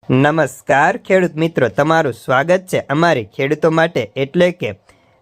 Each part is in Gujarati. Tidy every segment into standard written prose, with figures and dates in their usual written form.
નમસ્કાર ખેડૂત મિત્રો, તમારું સ્વાગત છે અમારી ખેડૂતો માટે એટલે કે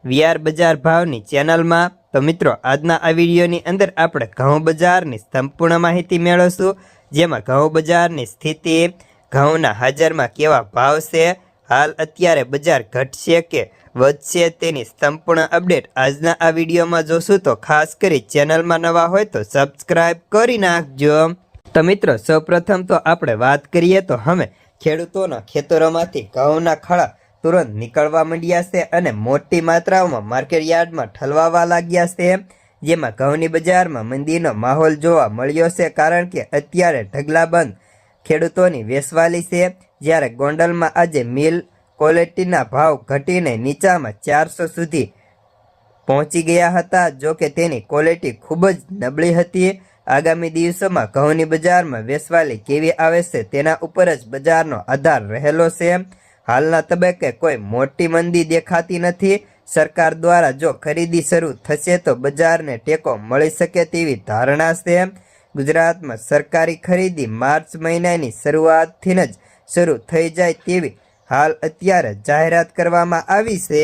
વીઆર બજાર ભાવની ચેનલમાં। તો મિત્રો, આજના આ વિડીયોની અંદર આપણે ઘઉં બજારની સંપૂર્ણ માહિતી મેળવશું, જેમાં ઘઉં બજારની સ્થિતિ, ઘઉંના હાજરમાં કેવા ભાવ છે, હાલ અત્યારે બજાર ઘટશે કે વધશે તેની સંપૂર્ણ અપડેટ આજના આ વિડીયોમાં જોશું। તો ખાસ કરી ચેનલમાં નવા હોય તો સબસ્ક્રાઈબ કરી નાખજો। તો મિત્રો, સૌપ્રથમ તો આપણે વાત કરીએ તો હવે ખેડૂતોના ખેતરોમાંથી ઘઉંના ખળા તુરંત નીકળવા માંડ્યા છે અને મોટી માત્રાઓમાં માર્કેટ યાર્ડમાં ઠલવાવા લાગ્યા છે, જેમાં ઘઉંની બજારમાં મંદીનો માહોલ જોવા મળ્યો છે, કારણ કે અત્યારે ઢગલાબંધ ખેડૂતોની વેચવાલી છે। જ્યારે ગોંડલમાં આજે મિલ ક્વોલિટીના ભાવ ઘટીને નીચામાં 400 સુધી પહોંચી ગયા હતા, જો કે તેની ક્વોલિટી ખૂબ જ નબળી હતી। આગામી દિવસોમાં ઘઉંની બજારમાં વેચવાલી કેવી આવે છે તેના ઉપર જ બજારનો આધાર રહેલો છે। હાલના તબક્કે કોઈ મોટી મંદી દેખાતી નથી। સરકાર દ્વારા જો ખરીદી શરૂ થશે તો બજારને ટેકો મળી શકે તેવી ધારણા છે। ગુજરાતમાં સરકારી ખરીદી માર્ચ મહિનાની શરૂઆતથી જ શરૂ થઈ જાય તેવી હાલ અત્યારે જાહેરાત કરવામાં આવી છે।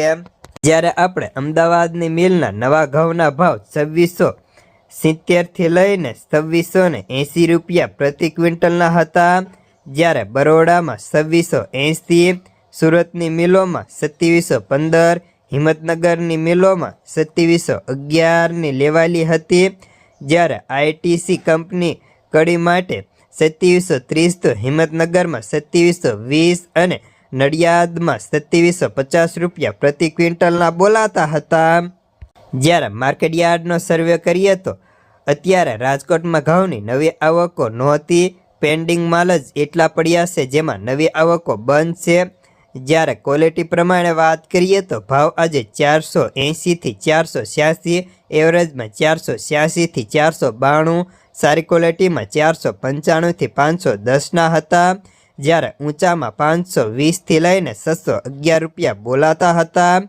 જ્યારે આપણે અમદાવાદની મિલના નવા ઘઉંના ભાવ 2670 થી લઈને 2680 રૂપિયા પ્રતિ ક્વિન્ટલના હતા, જ્યારે બરોડામાં 2680, સુરતની મિલોમાં 2715, હિંમતનગરની મિલોમાં 2711ની લેવાલી હતી। જ્યારે આઈટીસી કંપની કડી માટે 2730 તો હિંમતનગરમાં 2720 અને નડિયાદમાં 2750 રૂપિયા પ્રતિ ક્વિન્ટલના બોલાતા હતા। જ્યારે માર્કેટ યાર્ડનો સર્વે કરીએ તો અત્યારે રાજકોટમાં ઘઉંની નવી આવકો નહોતી, પેન્ડિંગ માલ જ એટલા પડ્યા છે, જેમાં નવી આવકો બંધ છે। જ્યારે ક્વોલિટી પ્રમાણે વાત કરીએ તો ભાવ આજે 480 થી 486, એવરેજમાં 486 થી 492, સારી ક્વોલિટીમાં 495 થી 510ના હતા, જ્યારે ઊંચામાં 520 થી લઈને 611 રૂપિયા બોલાતા હતા।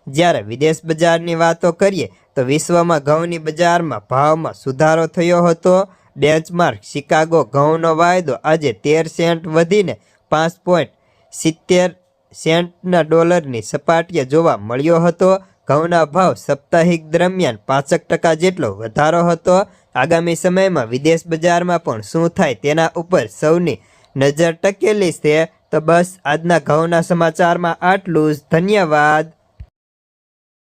જ્યારે વિદેશ બજારની વાતો કરીએ તો વિશ્વમાં ઘઉંની બજારમાં ભાવમાં સુધારો થયો હતો। બેન્ચમાર્ક શિકાગો ઘઉંનો વાયદો આજે 13 સેન્ટ વધીને 5.70 સેન્ટના ડોલરની સપાટીએ જોવા મળ્યો હતો। ઘઉંના ભાવ સાપ્તાહિક દરમિયાન 65% જેટલો વધારો હતો। આગામી સમયમાં વિદેશ બજારમાં પણ શું થાય તેના ઉપર સૌની નજર ટકેલી છે। તો બસ આજના ઘઉંના સમાચારમાં આટલું જ। ધન્યવાદ।